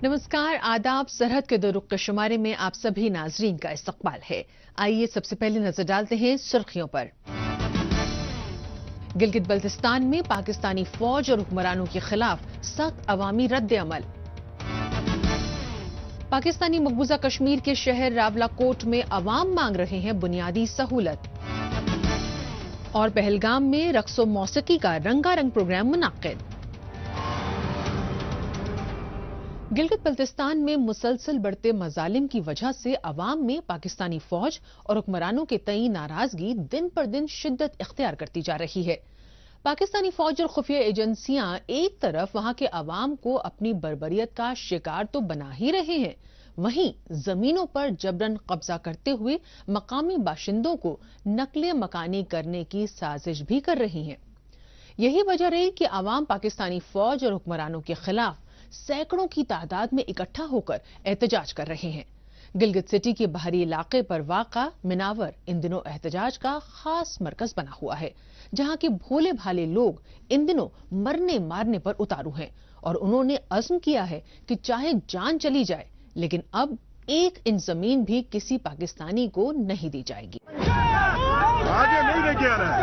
नमस्कार, आदाब। सरहद के दो रुख के शुमारे में आप सभी नाजरीन का इस्तकबाल है। आइए सबसे पहले नजर डालते हैं सुर्खियों पर। गिलगित बल्तिस्तान में पाकिस्तानी फौज और हुक्मरानों के खिलाफ सख्त अवामी रद्द अमल। पाकिस्तानी मकबूजा कश्मीर के शहर रावलाकोट में अवाम मांग रहे हैं बुनियादी सहूलत। और पहलगाम में रक्सो मौसीकी का रंगारंग प्रोग्राम मुनाकिद। गिलगित बल्तिस्तान में मुसलसल बढ़ते मजालिम की वजह से अवाम में पाकिस्तानी फौज और हुक्मरानों के तई नाराजगी दिन पर दिन शिद्दत इख्तियार करती जा रही है। पाकिस्तानी फौज और खुफिया एजेंसियां एक तरफ वहां के अवाम को अपनी बर्बरियत का शिकार तो बना ही रहे हैं, वहीं जमीनों पर जबरन कब्जा करते हुए मकामी बाशिंदों को नकले मकानी करने की साजिश भी कर रही हैं। यही वजह रही कि अवाम पाकिस्तानी फौज और हुक्मरानों के खिलाफ सैकड़ों की तादाद में इकट्ठा होकर एहतजाज कर रहे हैं। गिलगित सिटी के बाहरी इलाके पर वाक़ा मिनावर इन दिनों एहतजाज का खास मरकज बना हुआ है, जहां के भोले भाले लोग इन दिनों मरने मारने पर उतारू हैं और उन्होंने अज़्म किया है कि चाहे जान चली जाए लेकिन अब एक इंच जमीन भी किसी पाकिस्तानी को नहीं दी जाएगी। आगे नहीं लेके आ रहा है।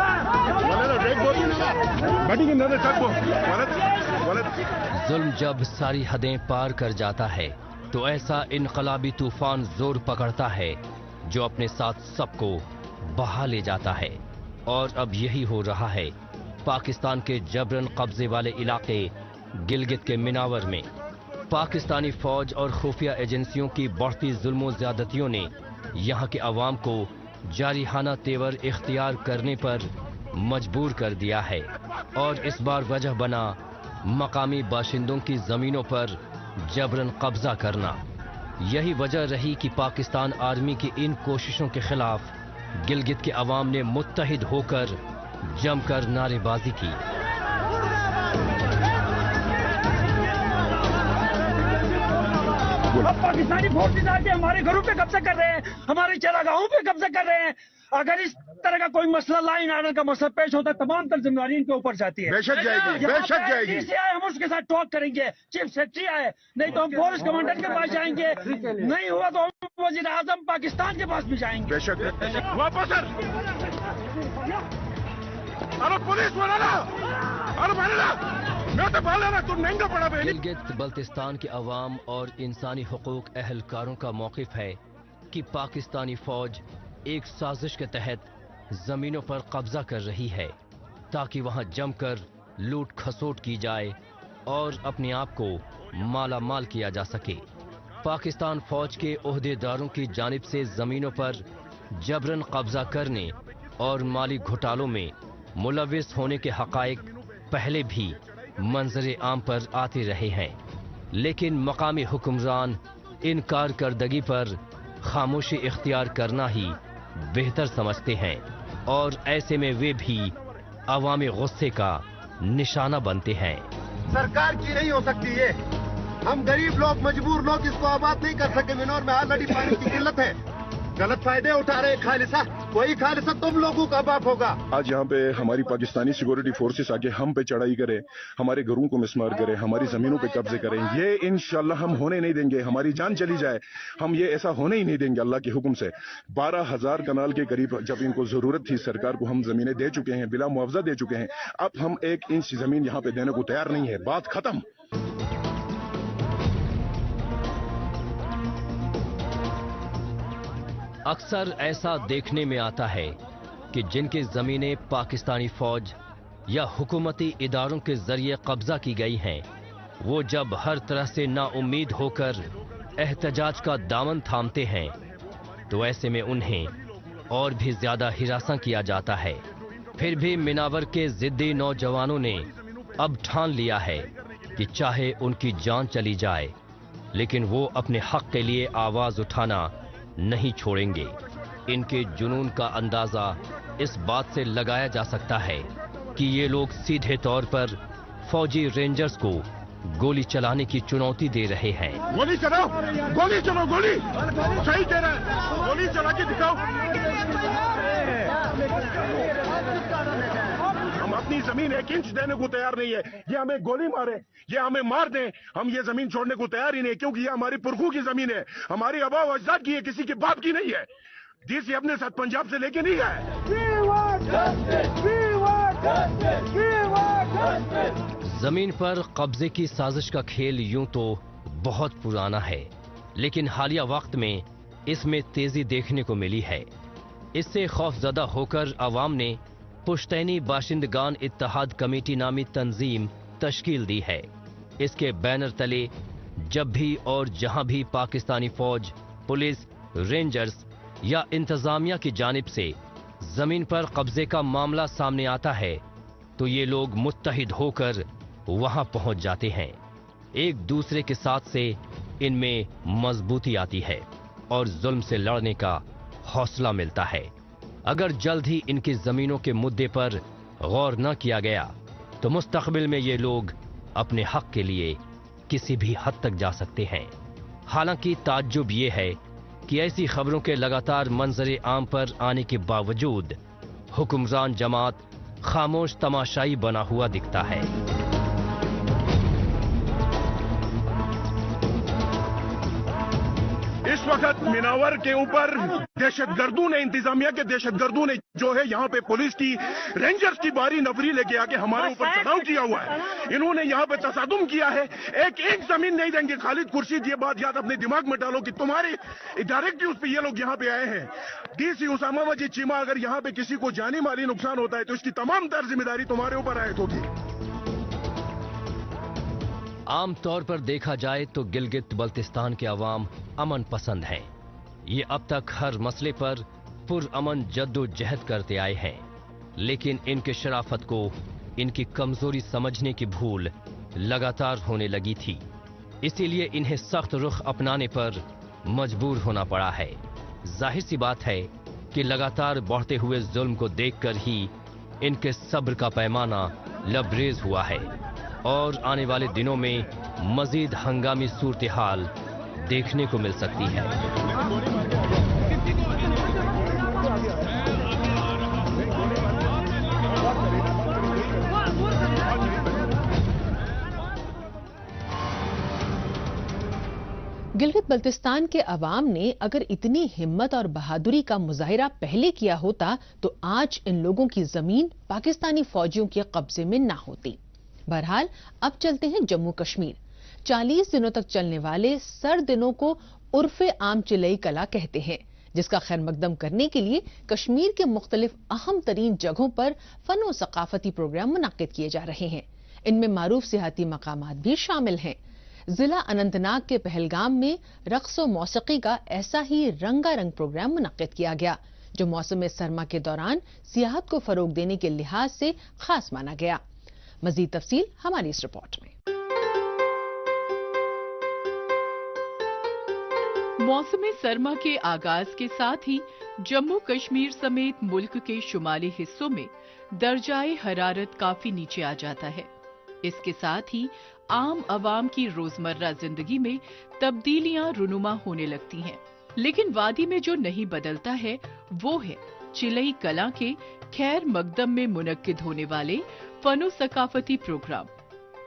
जुल्म जब सारी हदें पार कर जाता है तो ऐसा इनकलाबी तूफान जोर पकड़ता है जो अपने साथ सबको बहा ले जाता है। और अब यही हो रहा है पाकिस्तान के जबरन कब्जे वाले इलाके गिलगित के मिनावर में। पाकिस्तानी फौज और खुफिया एजेंसियों की बढ़ती जुल्म ज्यादतियों ने यहाँ के अवाम को जारिहाना तेवर इख्तियार करने पर मजबूर कर दिया है। और इस बार वजह बना मकामी बाशिंदों की जमीनों पर जबरन कब्जा करना। यही वजह रही कि पाकिस्तान आर्मी की इन कोशिशों के खिलाफ गिलगित के अवाम ने मुत्तहिद होकर जमकर नारेबाजी की। अब पाकिस्तानी फोर्सेज आके हमारे घरों पे कब्जा कर रहे हैं, हमारे चरागाहों पे कब्जा कर रहे हैं। अगर इस तरह का कोई मसला लाइन आने का मसला पेश होता है, तमाम तर जिम्मेदारी इनके ऊपर जाती है। बेशक जाएगी, बेशक जाएगी। हम उसके साथ टॉक करेंगे, चीफ सेक्रेटरी आए, नहीं तो हम फोर्स कमांडर के पास जाएंगे, नहीं हुआ तो हम वजीर आजम पाकिस्तान के पास भी जाएंगे। बेशक। वापस सर। अरे पुलिस वाला ना, अरे वाला मैं तो बोल रहा, तू महंगा पड़ा। गिलगित बल्तिस्तान के अवाम और इंसानी हुकूक अहलकारों का मौक़िफ़ है कि पाकिस्तानी फौज एक साजिश के तहत जमीनों पर कब्जा कर रही है ताकि वहां जमकर लूट खसोट की जाए और अपने आप को माला माल किया जा सके। पाकिस्तान फौज के ओहदेदारों की जानिब से जमीनों पर जबरन कब्जा करने और माली घोटालों में मुलविस होने के हकायक पहले भी मंजरे आम पर आते रहे हैं, लेकिन मकामी हुक्मरान इन कारकर्दगी पर खामोशी इख्तियार करना ही बेहतर समझते हैं और ऐसे में वे भी अवामी गुस्से का निशाना बनते हैं। सरकार की नहीं हो सकती ये, हम गरीब लोग मजबूर लोग इसको आबाद नहीं कर सके। मिनोर में ऑलरेडी पानी की किल्लत है, गलत फायदे उठा रहे खालिसा, वही खालिसा तुम लोगों का बाप होगा। आज यहाँ पे हमारी पाकिस्तानी सिक्योरिटी फोर्सेस आके हम पे चढ़ाई करे, हमारे घरों को मिसमार करे, हमारी जमीनों पे कब्जे करें, ये इंशाल्लाह हम होने नहीं देंगे। हमारी जान चली जाए हम ये ऐसा होने ही नहीं देंगे अल्लाह के हुक्म से। 12,000 कनाल के करीब जब इनको जरूरत थी सरकार को हम जमीनें दे चुके हैं, बिला मुआवजा दे चुके हैं। अब हम 1 इंच जमीन यहाँ पे देने को तैयार नहीं है, बात खत्म। अक्सर ऐसा देखने में आता है कि जिनकी जमीनें पाकिस्तानी फौज या हुकूमती इदारों के जरिए कब्जा की गई हैं, वो जब हर तरह से नाउम्मीद होकर एहतजाज का दामन थामते हैं तो ऐसे में उन्हें और भी ज्यादा हिरासा किया जाता है। फिर भी मिनावर के जिद्दी नौजवानों ने अब ठान लिया है कि चाहे उनकी जान चली जाए लेकिन वो अपने हक के लिए आवाज उठाना नहीं छोड़ेंगे। इनके जुनून का अंदाजा इस बात से लगाया जा सकता है कि ये लोग सीधे तौर पर फौजी रेंजर्स को गोली चलाने की चुनौती दे रहे हैं। गोली चलाओ, गोली चलो, गोली सही कह रहा है, गोली चला के दिखाओ। हम अपनी जमीन 1 इंच देने को तैयार नहीं है। ये हमें गोली मारे, ये हमें मार दें, हम ये जमीन छोड़ने को तैयार ही नहीं, क्योंकि ये हमारी पुरखों की जमीन है, हमारी आबा व अजदाद की है, किसी के बाप की नहीं है। डीसी अपने साथ पंजाब से लेके नहीं गए। जमीन पर कब्जे की साजिश का खेल यूं तो बहुत पुराना है, लेकिन हालिया वक्त में इसमें तेजी देखने को मिली है। इससे खौफजदा होकर अवाम ने पुश्तैनी बाशिंदगान इत्तेहाद कमेटी नामी तंजीम तश्कील दी है। इसके बैनर तले जब भी और जहां भी पाकिस्तानी फौज, पुलिस, रेंजर्स या इंतजामिया की जानिब से जमीन पर कब्जे का मामला सामने आता है तो ये लोग मुत्तहिद होकर वहां पहुंच जाते हैं। एक दूसरे के साथ से इनमें मजबूती आती है और जुल्म से लड़ने का हौसला मिलता है। अगर जल्द ही इनकी जमीनों के मुद्दे पर गौर न किया गया तो मुस्तकबिल में ये लोग अपने हक के लिए किसी भी हद तक जा सकते हैं। हालांकि ताज्जुब ये है कि ऐसी खबरों के लगातार मंजर आम पर आने के बावजूद हुक्मरान जमात खामोश तमाशाई बना हुआ दिखता है। इस वक्त मिनावर के ऊपर दहशतगर्दों ने, इंतजामिया के दहशतगर्दों ने जो है यहाँ पे पुलिस की, रेंजर्स की बारी नफरी लेके आके हमारे ऊपर चढ़ाव किया हुआ है। इन्होंने यहाँ पे तसादुम किया है। एक जमीन नहीं देंगे। खालिद खुर्शीद, ये बात याद अपने दिमाग में डालो कि तुम्हारे डायरेक्टिव पे ये लोग यहाँ पे आए हैं। डीसी उसामा मजीद चीमा, अगर यहाँ पे किसी को जानी माली नुकसान होता है तो इसकी तमाम तर जिम्मेदारी तुम्हारे ऊपर आयत होगी। आम तौर पर देखा जाए तो गिलगित बल्तिस्तान के अवाम अमन पसंद हैं। ये अब तक हर मसले पर पुरअमन जद्दोजहद करते आए हैं, लेकिन इनके शराफत को इनकी कमजोरी समझने की भूल लगातार होने लगी थी। इसीलिए इन्हें सख्त रुख अपनाने पर मजबूर होना पड़ा है। जाहिर सी बात है कि लगातार बढ़ते हुए जुल्म को देखकर ही इनके सब्र का पैमाना लबरेज हुआ है और आने वाले दिनों में मजीद हंगामी सूरत-ए-हाल देखने को मिल सकती है। गिलगित बल्तिस्तान के अवाम ने अगर इतनी हिम्मत और बहादुरी का मुजाहिरा पहले किया होता तो आज इन लोगों की जमीन पाकिस्तानी फौजियों के कब्जे में ना होती। बहरहाल अब चलते हैं जम्मू कश्मीर। 40 दिनों तक चलने वाले सर दिनों को उर्फे आम चिलई कला कहते हैं, जिसका खैर मकदम करने के लिए कश्मीर के मुख्तलिफ अहम तरीन जगहों पर फन और सकाफती प्रोग्राम मुनाकिद किए जा रहे हैं। इनमें मारूफ सियाहती मकामात भी शामिल हैं। जिला अनंतनाग के पहलगाम में रक्स और मौसीकी का ऐसा ही रंगारंग प्रोग्राम मुनाकिद किया गया, जो मौसम सरमा के दौरान सियाहत को फरोग देने के लिहाज से खास माना गया। मजीद तफसील हमारी इस रिपोर्ट में। मौसम सरमा के आगाज के साथ ही जम्मू कश्मीर समेत मुल्क के शुमाली हिस्सों में दर्जाए हरारत काफी नीचे आ जाता है। इसके साथ ही आम आवाम की रोजमर्रा जिंदगी में तब्दीलियां रुनुमा होने लगती हैं। लेकिन वादी में जो नहीं बदलता है वो है चिलई कला के खैर मकदम में मुनक्किद होने वाले फनो सकाफती प्रोग्राम।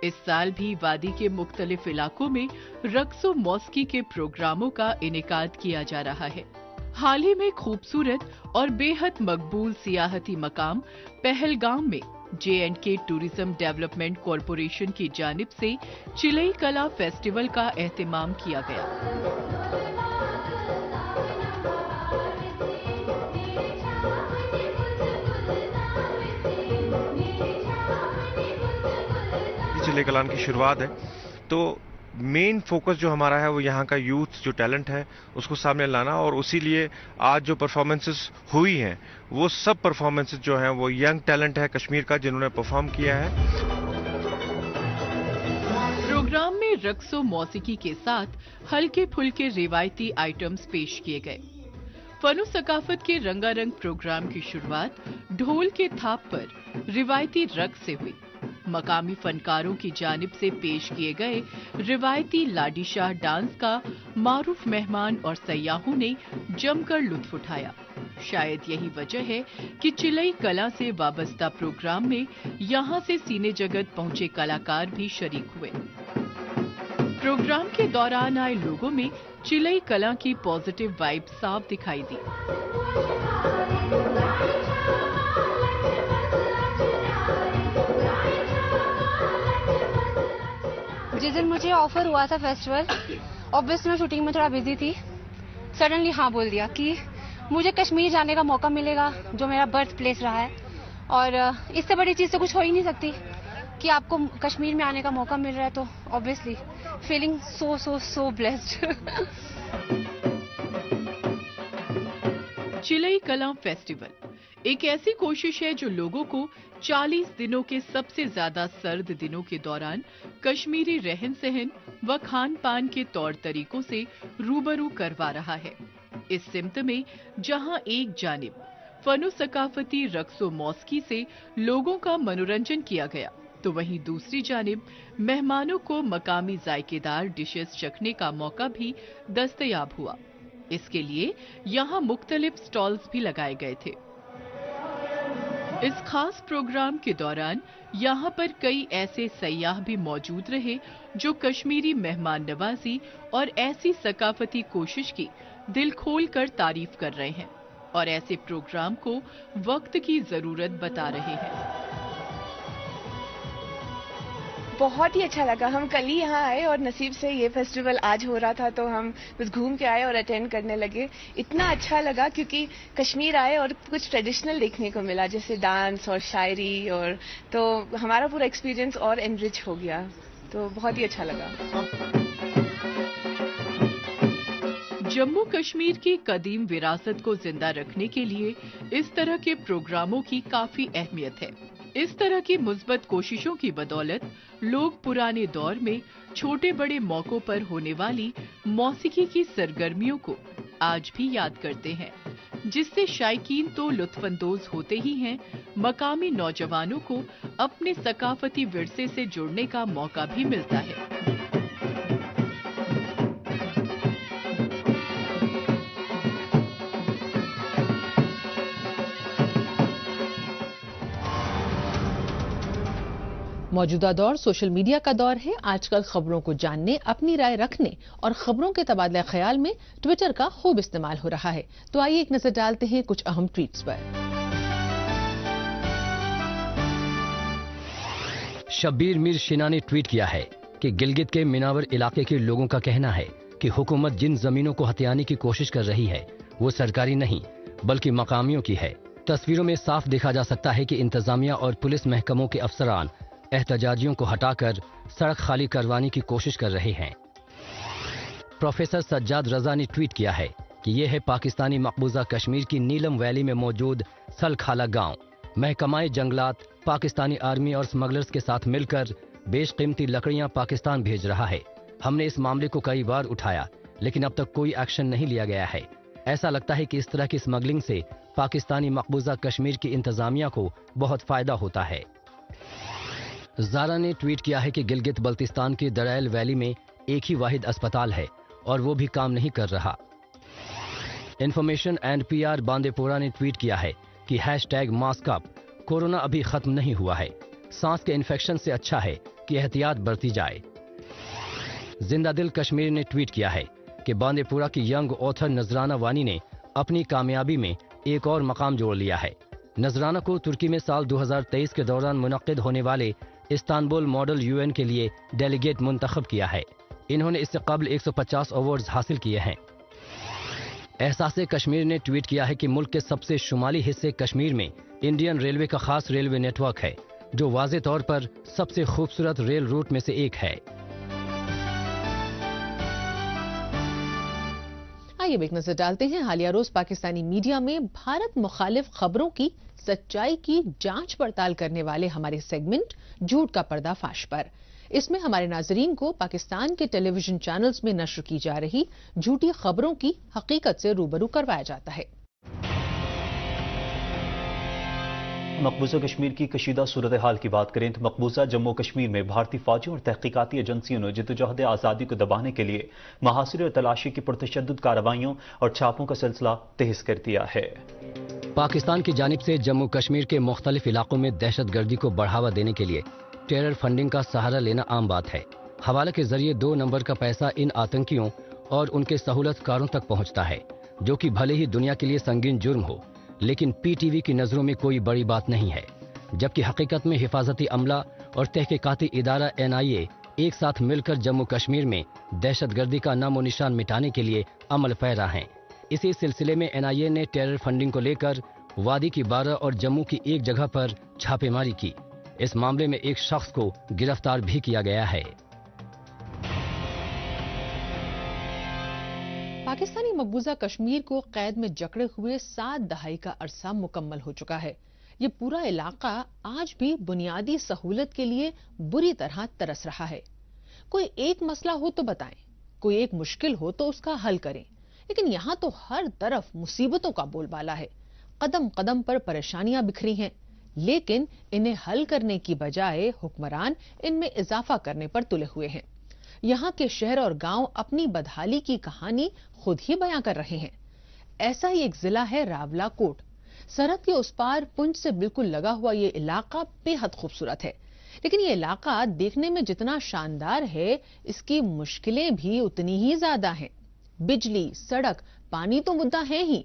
इस साल भी वादी के मुख्तलिफ इलाकों में रक्सो मौसीकी के प्रोग्रामों का इनेकाद किया जा रहा है। हाल ही में खूबसूरत और बेहद मकबूल सियाहती मकाम पहलगाम में J&K टूरिज्म डेवलपमेंट कॉरपोरेशन की जानिब से चिलई कला फेस्टिवल का एहतमाम किया गया। चिलई कलान की शुरुआत है तो मेन फोकस जो हमारा है वो यहाँ का यूथ जो टैलेंट है उसको सामने लाना, और उसी लिए आज जो परफॉर्मेंसेस हुई हैं वो सब परफॉर्मेंसेस जो हैं वो यंग टैलेंट है कश्मीर का जिन्होंने परफॉर्म किया है। प्रोग्राम में रक्सो मौसीकी के साथ हल्के फुल्के रिवायती आइटम्स पेश किए गए। फनो सकाफत के रंगारंग प्रोग्राम की शुरुआत ढोल के थाप पर रिवायती रक्स से हुई। मकामी फनकारों की जानिब से पेश किए गए रिवायती लाडी शाह डांस का मारूफ मेहमान और सयाहों ने जमकर लुत्फ उठाया। शायद यही वजह है कि चिलई कला से वाबस्ता प्रोग्राम में यहां से सिने जगत पहुंचे कलाकार भी शरीक हुए। प्रोग्राम के दौरान आए लोगों में चिलई कला की पॉजिटिव वाइब साफ दिखाई दी। जिस दिन मुझे ऑफर हुआ था फेस्टिवल, ऑब्वियसली मैं शूटिंग में थोड़ा बिजी थी, सडनली हाँ बोल दिया कि मुझे कश्मीर जाने का मौका मिलेगा, जो मेरा बर्थ प्लेस रहा है, और इससे बड़ी चीज़ तो कुछ हो ही नहीं सकती कि आपको कश्मीर में आने का मौका मिल रहा है। तो obviously feeling so blessed. Chillai कला फेस्टिवल एक ऐसी कोशिश है जो लोगों को 40 दिनों के सबसे ज्यादा सर्द दिनों के दौरान कश्मीरी रहन सहन व खान पान के तौर तरीकों से रूबरू करवा रहा है। इस सिमत में जहां एक जानिब फनो सकाफती रक्सो मौसीकी से लोगों का मनोरंजन किया गया, तो वहीं दूसरी जानिब मेहमानों को मकामी जायकेदार डिशेस चखने का मौका भी दस्तयाब हुआ। इसके लिए यहां मुख्तलिफ स्टॉल्स भी लगाए गए थे। इस खास प्रोग्राम के दौरान यहां पर कई ऐसे सयाह भी मौजूद रहे जो कश्मीरी मेहमान नवाजी और ऐसी सकाफती कोशिश की दिल खोल कर तारीफ कर रहे हैं और ऐसे प्रोग्राम को वक्त की जरूरत बता रहे हैं। बहुत ही अच्छा लगा। हम कल ही यहाँ आए और नसीब से ये फेस्टिवल आज हो रहा था, तो हम बस घूम के आए और अटेंड करने लगे। इतना अच्छा लगा क्योंकि कश्मीर आए और कुछ ट्रेडिशनल देखने को मिला, जैसे डांस और शायरी, और तो हमारा पूरा एक्सपीरियंस और एनरिच हो गया, तो बहुत ही अच्छा लगा। जम्मू कश्मीर की कदीम विरासत को जिंदा रखने के लिए इस तरह के प्रोग्रामों की काफी अहमियत है। इस तरह की मुस्बत कोशिशों की बदौलत लोग पुराने दौर में छोटे बड़े मौकों पर होने वाली मौसीकी की सरगर्मियों को आज भी याद करते हैं, जिससे शायकीन तो लुत्फानंदोज होते ही हैं, मकामी नौजवानों को अपने सकाफती विरसे से जुड़ने का मौका भी मिलता है। मौजूदा दौर सोशल मीडिया का दौर है। आजकल खबरों को जानने, अपनी राय रखने और खबरों के तबादला ख्याल में ट्विटर का खूब इस्तेमाल हो रहा है। तो आइए एक नजर डालते हैं कुछ अहम ट्वीट्स पर। शब्बीर मीर शिना ने ट्वीट किया है कि गिलगित के मिनावर इलाके के लोगों का कहना है कि हुकूमत जिन जमीनों को हथियाने की कोशिश कर रही है वो सरकारी नहीं बल्कि मकामियों की है। तस्वीरों में साफ देखा जा सकता है कि इंतजामिया और पुलिस महकमों के अफसरान एहतजाजियों को हटाकर सड़क खाली करवाने की कोशिश कर रहे हैं। प्रोफेसर सज्जाद रजा ने ट्वीट किया है कि यह है पाकिस्तानी मकबूजा कश्मीर की नीलम वैली में मौजूद सलखाला गांव। महकमाए जंगलात पाकिस्तानी आर्मी और स्मगलर्स के साथ मिलकर बेशकीमती लकड़ियां पाकिस्तान भेज रहा है। हमने इस मामले को कई बार उठाया लेकिन अब तक कोई एक्शन नहीं लिया गया है। ऐसा लगता है कि इस तरह की स्मगलिंग से पाकिस्तानी मकबूजा कश्मीर की इंतजामिया को बहुत फायदा होता है। ज़ारा ने ट्वीट किया है कि गिलगित बल्तिस्तान की दरैल वैली में एक ही वाहिद अस्पताल है और वो भी काम नहीं कर रहा। इंफॉर्मेशन एंड पीआर बांदेपोरा ने ट्वीट किया है कि #मास्क अप, कोरोना अभी खत्म नहीं हुआ है, सांस के इन्फेक्शन से अच्छा है कि एहतियात बरती जाए। जिंदा दिल कश्मीर ने ट्वीट किया है कि बांदेपोरा की यंग ऑथर नजराना वानी ने अपनी कामयाबी में एक और मकाम जोड़ लिया है। नजराना को तुर्की में साल 2023 के दौरान मुनक्किद होने वाले इस्तांबुल मॉडल यूएन के लिए डेलीगेट मुंतखब किया है। इन्होंने इससे कबल 150 अवार्ड्स हासिल किए हैं। एहसासे कश्मीर ने ट्वीट किया है कि मुल्क के सबसे शुमाली हिस्से कश्मीर में इंडियन रेलवे का खास रेलवे नेटवर्क है जो वाज़े तौर पर सबसे खूबसूरत रेल रूट में से एक है। आइए एक नजर डालते हैं हालिया रोज पाकिस्तानी मीडिया में भारत मुखालिफ खबरों की सच्चाई की जांच पड़ताल करने वाले हमारे सेगमेंट झूठ का पर्दाफाश पर। इसमें हमारे नाजरीन को पाकिस्तान के टेलीविजन चैनल्स में नश्र की जा रही झूठी खबरों की हकीकत से रूबरू करवाया जाता है। مقبوضہ کشمیر کی کشیدہ صورتحال کی بات کریں تو مقبوضہ جموں کشمیر میں بھارتی فوجیوں اور تحقیقاتی ایجنسیوں نے جدوجہد آزادی کو دبانے کے لیے محاصرے اور تلاشی کی پرتشدد کارروائیوں اور چھاپوں کا سلسلہ تیز کر دیا ہے۔ پاکستان کی جانب سے جموں کشمیر کے مختلف علاقوں میں دہشت گردی کو بڑھاوا دینے کے لیے ٹیرر فنڈنگ کا سہارا لینا عام بات ہے۔ حوالے کے ذریعے 2 نمبر کا پیسہ ان آتنکیوں اور ان کے سہولت کاروں تک پہنچتا ہے، جو کہ بھلے ہی دنیا کے لیے سنگین جرم ہو، لیکن پی ٹی وی کی نظروں میں کوئی بڑی بات نہیں ہے، جبکہ حقیقت میں حفاظتی عملہ اور تحقیقاتی ادارہ NIA ایک ساتھ مل کر جموں کشمیر میں دہشت گردی کا نام و نشان مٹانے کے لیے عمل پیرا ہیں۔ اسی سلسلے میں NIA نے ٹیرر فنڈنگ کو لے کر وادی کی 12 اور جموں کی ایک جگہ پر چھاپے ماری کی۔ اس معاملے میں ایک شخص کو گرفتار بھی کیا گیا ہے۔ پاکستانی مقبوضہ کشمیر کو قید میں جکڑے ہوئے 7 دہائی کا عرصہ مکمل ہو چکا ہے۔ یہ پورا علاقہ آج بھی بنیادی سہولت کے لیے بری طرح ترس رہا ہے۔ کوئی ایک مسئلہ ہو تو بتائیں، کوئی ایک مشکل ہو تو اس کا حل کریں، لیکن یہاں تو ہر طرف مصیبتوں کا بول بالا ہے، قدم قدم پر پریشانیاں بکھری ہیں، لیکن انہیں حل کرنے کی بجائے حکمران ان میں اضافہ کرنے پر تلے ہوئے ہیں۔ یہاں کے شہر اور گاؤں اپنی بدحالی کی کہانی خود ہی بیان کر رہے ہیں۔ ایسا ہی ایک ضلع ہے راولا کوٹ۔ سرحد کے اس پار پنچ سے بالکل لگا ہوا یہ علاقہ بے حد خوبصورت ہے، لیکن یہ علاقہ دیکھنے میں جتنا شاندار ہے، اس کی مشکلیں بھی اتنی ہی زیادہ ہیں۔ بجلی، سڑک، پانی تو مدعا ہیں ہی،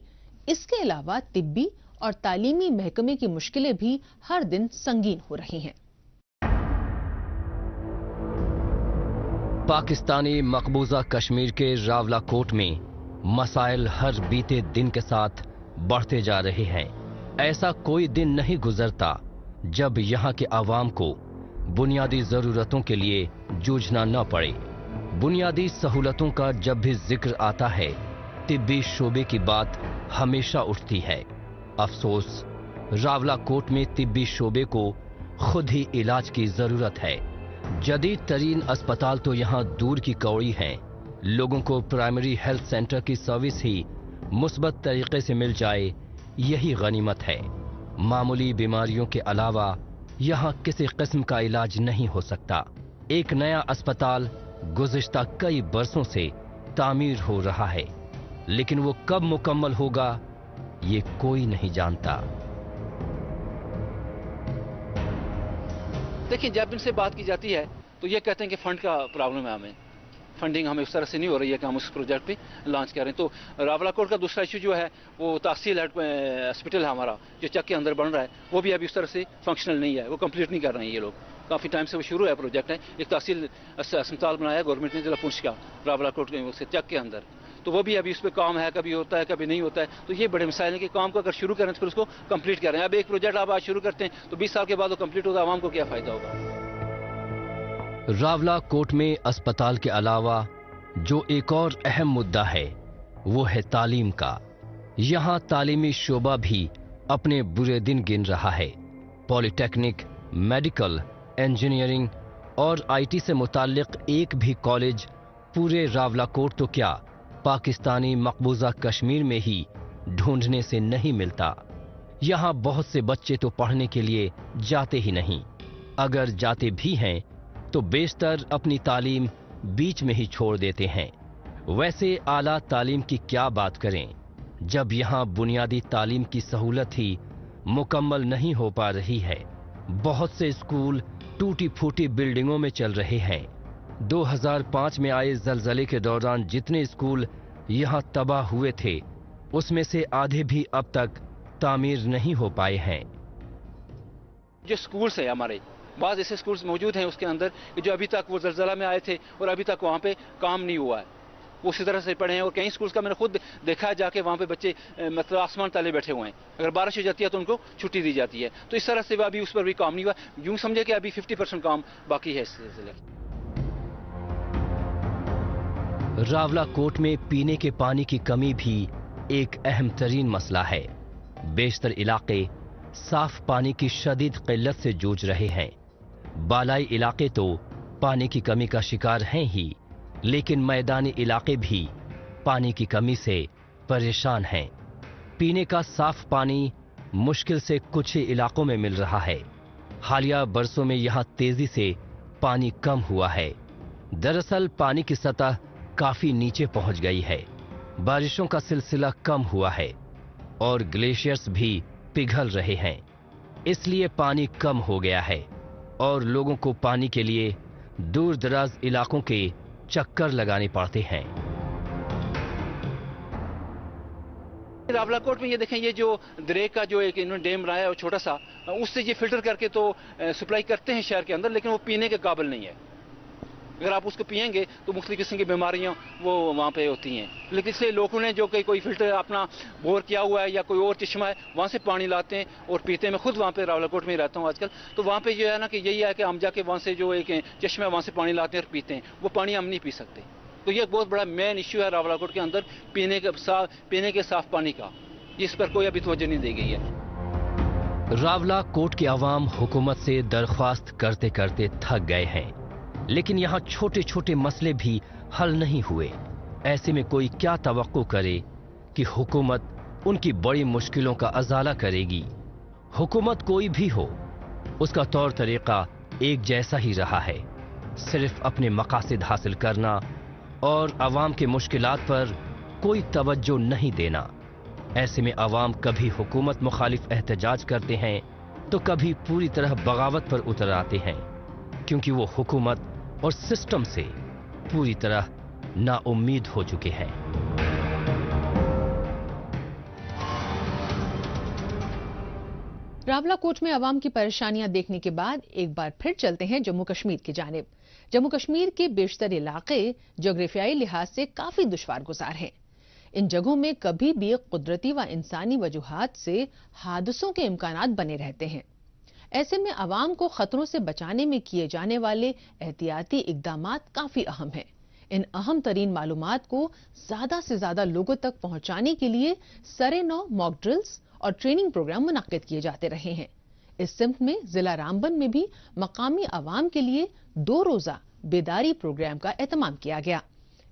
اس کے علاوہ طبی اور تعلیمی محکمے کی مشکلیں بھی ہر دن سنگین ہو رہی ہیں۔ پاکستانی مقبوضہ کشمیر کے راولا کوٹ میں مسائل ہر بیتے دن کے ساتھ بڑھتے جا رہے ہیں۔ ایسا کوئی دن نہیں گزرتا جب یہاں کے عوام کو بنیادی ضرورتوں کے لیے جوجھنا نہ پڑے۔ بنیادی سہولتوں کا جب بھی ذکر آتا ہے، طبی شعبے کی بات ہمیشہ اٹھتی ہے۔ افسوس، راولا کوٹ میں طبی شعبے کو خود ہی علاج کی ضرورت ہے۔ جدید ترین اسپتال تو یہاں دور کی کوڑی ہیں۔ لوگوں کو پرائمری ہیلتھ سینٹر کی سروس ہی مثبت طریقے سے مل جائے، یہی غنیمت ہے۔ معمولی بیماریوں کے علاوہ یہاں کسی قسم کا علاج نہیں ہو سکتا۔ ایک نیا اسپتال گزشتہ کئی برسوں سے تعمیر ہو رہا ہے، لیکن وہ کب مکمل ہوگا یہ کوئی نہیں جانتا۔ دیکھیں، جب ان سے بات کی جاتی ہے تو یہ کہتے ہیں کہ فنڈ کا پرابلم ہے، ہمیں فنڈنگ ہمیں اس طرح سے نہیں ہو رہی ہے کہ ہم اس پروجیکٹ پہ لانچ کر رہے ہیں۔ تو راولا کوٹ کا دوسرا ایشو جو ہے وہ تحصیل ہاسپٹل ہے ہمارا، جو چک کے اندر بن رہا ہے، وہ بھی ابھی اس طرح سے فنکشنل نہیں ہے، وہ کمپلیٹ نہیں کر رہے ہیں یہ لوگ۔ کافی ٹائم سے وہ شروع ہے پروجیکٹ ہے، ایک تحصیل اسپتال بنایا گورنمنٹ نے ضلع پونچھ کا راولا کوٹ سے چک کے اندر، تو وہ بھی ابھی اس پہ کام ہے، کبھی ہوتا ہے کبھی نہیں ہوتا ہے۔ تو یہ بڑے مسائل ہیں کہ کام کو اگر شروع کریں تو پھر اس کو کمپلیٹ کریں۔ اب ایک پروجیکٹ آپ آج شروع کرتے ہیں تو 20 سال کے بعد وہ کمپلیٹ ہوگا، عوام کو کیا فائدہ ہوگا؟ راولا کوٹ میں اسپتال کے علاوہ جو ایک اور اہم مدعا ہے وہ ہے تعلیم کا۔ یہاں تعلیمی شعبہ بھی اپنے برے دن گن رہا ہے۔ پولی ٹیکنک، میڈیکل، انجینئرنگ اور IT سے متعلق ایک بھی کالج پورے راولا کوٹ تو کیا پاکستانی مقبوضہ کشمیر میں ہی ڈھونڈنے سے نہیں ملتا۔ یہاں بہت سے بچے تو پڑھنے کے لیے جاتے ہی نہیں، اگر جاتے بھی ہیں تو بیشتر اپنی تعلیم بیچ میں ہی چھوڑ دیتے ہیں۔ ویسے اعلیٰ تعلیم کی کیا بات کریں جب یہاں بنیادی تعلیم کی سہولت ہی مکمل نہیں ہو پا رہی ہے۔ بہت سے اسکول ٹوٹی پھوٹی بلڈنگوں میں چل رہے ہیں۔ 2005 میں آئے زلزلے کے دوران جتنے اسکول یہاں تباہ ہوئے تھے، اس میں سے آدھے بھی اب تک تعمیر نہیں ہو پائے ہیں۔ جو اسکولس ہیں ہمارے، بعض ایسے اسکولس موجود ہیں اس کے اندر جو ابھی تک وہ زلزلہ میں آئے تھے اور ابھی تک وہاں پہ کام نہیں ہوا ہے، وہ اسی طرح سے پڑھے ہیں۔ اور کئی اسکولس کا میں نے خود دیکھا ہے جا کے، وہاں پہ بچے مطلب آسمان تلے بیٹھے ہوئے ہیں، اگر بارش ہو جاتی ہے تو ان کو چھٹی دی جاتی ہے۔ تو اس طرح سے ابھی اس پر بھی کام نہیں ہوا، یوں سمجھے کہ ابھی 50% کام باقی ہے اس سلسلے۔ راولا کوٹ میں پینے کے پانی کی کمی بھی ایک اہم ترین مسئلہ ہے۔ بیشتر علاقے صاف پانی کی شدید قلت سے جوجھ رہے ہیں۔ بالائی علاقے تو پانی کی کمی کا شکار ہیں ہی، لیکن میدانی علاقے بھی پانی کی کمی سے پریشان ہیں۔ پینے کا صاف پانی मुश्किल से कुछ ही इलाकों में मिल रहा है। हालिया बरसों में यहां तेजी से पानी कम हुआ है। दरअसल पानी की सतह काफी नीचे पहुंच गई है। बारिशों का सिलसिला कम हुआ है और ग्लेशियर्स भी पिघल रहे हैं। इसलिए पानी कम हो गया है और लोगों को पानी के लिए दूर दराज इलाकों के चक्कर लगाने पड़ते हैं। रावलाकोट में ये देखें, ये जो दरेक का जो एक इन्होंने डैम बनाया है छोटा सा, उससे ये फिल्टर करके तो सप्लाई करते हैं शहर के अंदर, लेकिन वो पीने के काबिल नहीं है। अगर आप उसको पिएंगे तो मुख्तलिफ किस्म की बीमारियां वो वहाँ पे होती हैं। लेकिन इसलिए लोगों ने जो कोई फिल्टर अपना बोर किया हुआ है या कोई और चश्मा है, वहाँ से पानी लाते हैं और पीते हैं। मैं खुद वहाँ पे रावलाकोट में ही रहता हूँ आजकल, तो वहाँ पे जो है ना कि यही है कि हम जाके वहाँ से जो एक चश्मा है वहाँ से पानी लाते हैं और पीते हैं। वो पानी हम नहीं पी सकते। तो ये एक बहुत बड़ा मेन इश्यू है रावलाकोट के अंदर, पीने के साफ पानी का। इस पर कोई अभी तवज्जो नहीं दी गई है। रावलाकोट की आवाम हुकूमत से दरख्वास्त करते करते थक गए हैं, लेकिन यहाँ छोटे छोटे मसले भी हल नहीं हुए। ऐसे में कोई क्या तवक्को करे कि हुकूमत उनकी बड़ी मुश्किलों का अजाला करेगी। हुकूमत कोई भी हो, उसका तौर तरीका एक जैसा ही रहा है, सिर्फ अपने मकासद हासिल करना और अवाम के मुश्किलात पर कोई तवज्जो नहीं देना। ऐसे में अवाम कभी हुकूमत मुखालिफ एहतजाज करते हैं तो कभी पूरी तरह बगावत पर उतर आते हैं, क्योंकि वो हुकूमत और सिस्टम से पूरी तरह नाउम्मीद हो चुके हैं। रावलाकोट में अवाम की परेशानियां देखने के बाद एक बार फिर चलते हैं जम्मू कश्मीर की जानिब। जम्मू कश्मीर के बेशतर इलाके जोग्राफियाई लिहाज से काफी दुश्वार गुजार हैं। इन जगहों में कभी भी कुदरती व इंसानी वजूहात से हादसों के इम्कानात बने रहते हैं। ऐसे में अवाम को खतरों से बचाने में किए जाने वाले एहतियाती इकदामात काफी अहम हैं। इन अहम तरीन मालूमात को ज्यादा से ज्यादा लोगों तक पहुंचाने के लिए सरे-नौ मॉक ड्रिल्स और ट्रेनिंग प्रोग्राम मुनक्किद किए जाते रहे हैं। इस सिमत में जिला रामबन में भी मकामी अवाम के लिए 2 रोजा बेदारी प्रोग्राम का एहतमाम किया गया।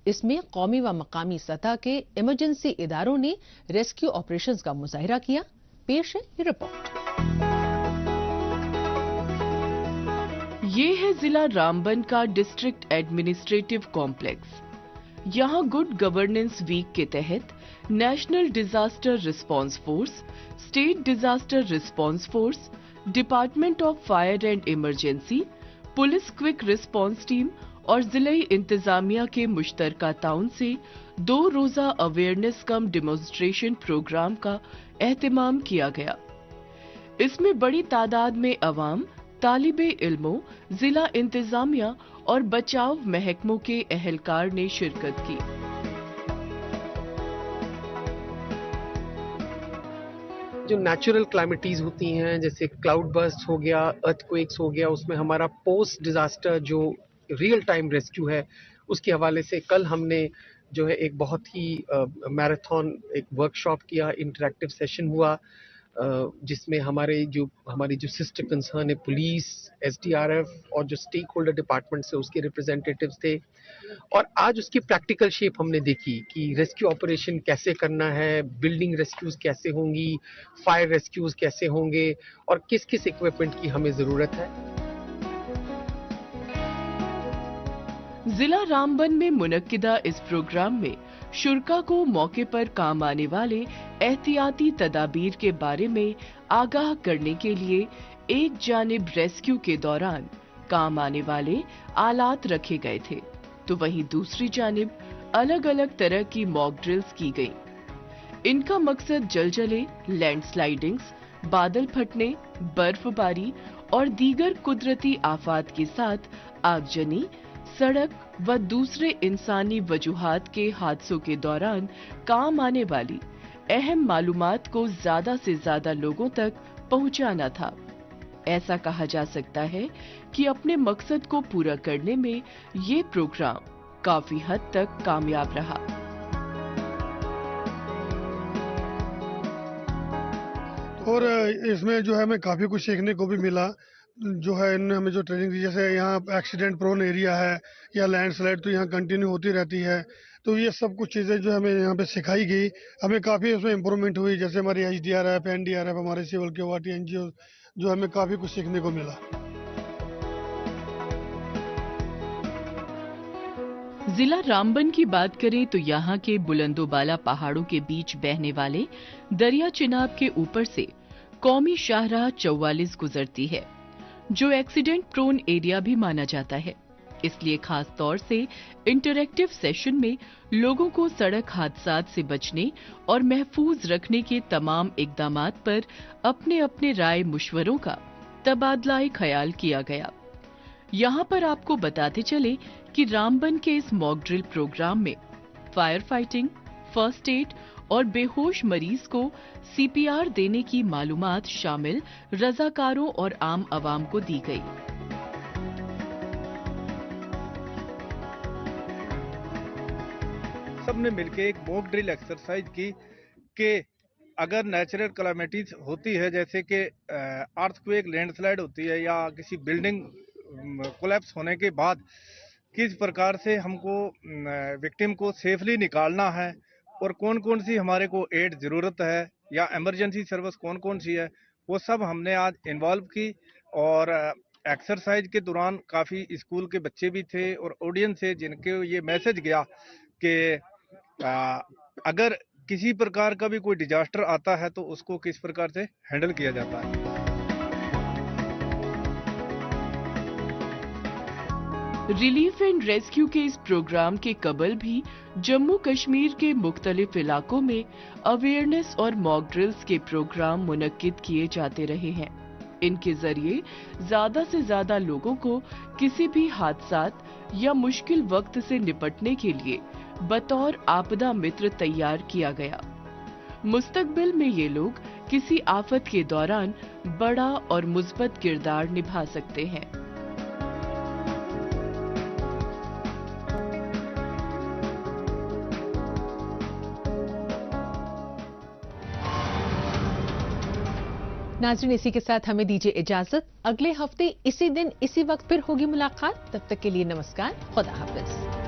इसमें कौमी व मकामी सतह के इमरजेंसी इदारों ने रेस्क्यू ऑपरेशंस का मुजाहिरा किया। पेश है ये रिपोर्ट। ये है जिला रामबन का डिस्ट्रिक्ट एडमिनिस्ट्रेटिव कॉम्प्लेक्स। यहाँ गुड गवर्नेंस वीक के तहत national disaster response force, state disaster response force, department of fire and emergency, police quick response team और जिले इंतजामिया के मुश्तरका ताउन से 2 रोजा अवेयरनेस कम डेमोन्स्ट्रेशन प्रोग्राम का एहतमाम किया गया। इसमें बड़ी तादाद में अवाम, तालिबे इल्मों, जिला इंतजामिया और बचाव महकमों के अहलकार ने शिरकत की। जो नेचुरल क्लाइमेटीज होती हैं, जैसे क्लाउड बर्स्ट हो गया, अर्थक्वेक्स हो गया, उसमें हमारा पोस्ट डिजास्टर जो रियल टाइम रेस्क्यू है, उसके हवाले से कल हमने जो है एक बहुत ही मैराथन एक वर्कशॉप किया, इंटरेक्टिव सेशन हुआ, जिसमें हमारी जो सिस्टर कंसर्न है, पुलिस, एसडीआरएफ और जो स्टेक होल्डर डिपार्टमेंट से उसके रिप्रेजेंटेटिव्स थे। और आज उसकी प्रैक्टिकल शेप हमने देखी कि रेस्क्यू ऑपरेशन कैसे करना है, बिल्डिंग रेस्क्यूज कैसे होंगी, फायर रेस्क्यूज कैसे होंगे और किस किस इक्विपमेंट की हमें जरूरत है। जिला रामबन में मुनक्किदा इस प्रोग्राम में शुरका को मौके पर काम आने वाले एहतियाती तदाबीर के बारे में आगाह करने के लिए एक जानिब रेस्क्यू के दौरान काम आने वाले आलात रखे गए थे, तो वहीं दूसरी जानिब अलग अलग तरह की मॉक ड्रिल्स की गई। इनका मकसद जलजले, लैंडस्लाइडिंग्स, बादल फटने, बर्फबारी और दीगर कुदरती आफात के साथ आगजनी, सड़क व दूसरे इंसानी वजूहात के हादसों के दौरान काम आने वाली अहम मालूमात को ज्यादा से ज्यादा लोगों तक पहुंचाना था। ऐसा कहा जा सकता है कि अपने मकसद को पूरा करने में ये प्रोग्राम काफी हद तक कामयाब रहा। और इसमें जो है हमें काफी कुछ सीखने को भी मिला। जो है इन्होंने हमें जो ट्रेनिंग दी, जैसे यहाँ एक्सीडेंट प्रोन एरिया है या लैंडस्लाइड तो यहाँ कंटिन्यू होती रहती है, तो ये सब कुछ चीज़ें जो हमें यहाँ पे सिखाई गई, हमें काफ़ी उसमें इम्प्रूवमेंट हुई। जैसे हमारी HDRF, NDRF, हमारे सिविल के वाटी NGO, जो हमें काफ़ी कुछ सीखने को मिला। जिला रामबन की बात करें तो यहाँ के बुलंदोबाला पहाड़ों के बीच बहने वाले दरिया चिनाब के ऊपर से कौमी शाहराह 44 गुजरती है, जो एक्सीडेंट प्रोन एरिया भी माना जाता है। इसलिए खास तौर से इंटरैक्टिव सेशन में लोगों को सड़क हादसात से बचने और महफूज रखने के तमाम इकदामात पर अपने अपने राय मुशवरों का तबादला ख्याल किया गया। यहाँ पर आपको बताते चले कि रामबन के इस मॉक ड्रिल प्रोग्राम में फायर फाइटिंग, फर्स्ट एड और बेहोश मरीज को CPR देने की मालूमात शामिल रजाकारों और आम आवाम को दी गई। सबने मिलकर एक मॉक ड्रिल एक्सरसाइज की कि अगर नेचुरल कैलामिटीज होती है, जैसे कि अर्थक्वेक, लैंडस्लाइड होती है या किसी बिल्डिंग कोलैप्स होने के बाद किस प्रकार से हमको विक्टिम को सेफली निकालना है और कौन कौन सी हमारे को एड ज़रूरत है या इमरजेंसी सर्विस कौन कौन सी है, वो सब हमने आज इन्वॉल्व की। और एक्सरसाइज के दौरान काफ़ी स्कूल के बच्चे भी थे और ऑडियंस से जिनके ये मैसेज गया कि अगर किसी प्रकार का भी कोई डिजास्टर आता है तो उसको किस प्रकार से हैंडल किया जाता है। रिलीफ एंड रेस्क्यू के इस प्रोग्राम के कबल भी जम्मू कश्मीर के मुख्तलिफ इलाकों में अवेयरनेस और मॉक ड्रिल्स के प्रोग्राम मुनक्किद किए जाते रहे हैं। इनके जरिए ज्यादा से ज्यादा लोगों को किसी भी हादसात या मुश्किल वक्त से निपटने के लिए बतौर आपदा मित्र तैयार किया गया। मुस्तकबिल में ये लोग किसी आफत के दौरान बड़ा और मुस्बत किरदार निभा सकते हैं। नाज़रीन, इसी के साथ हमें दीजिए इजाजत। अगले हफ्ते इसी दिन इसी वक्त फिर होगी मुलाकात। तब तक के लिए नमस्कार, खुदा हाफिज।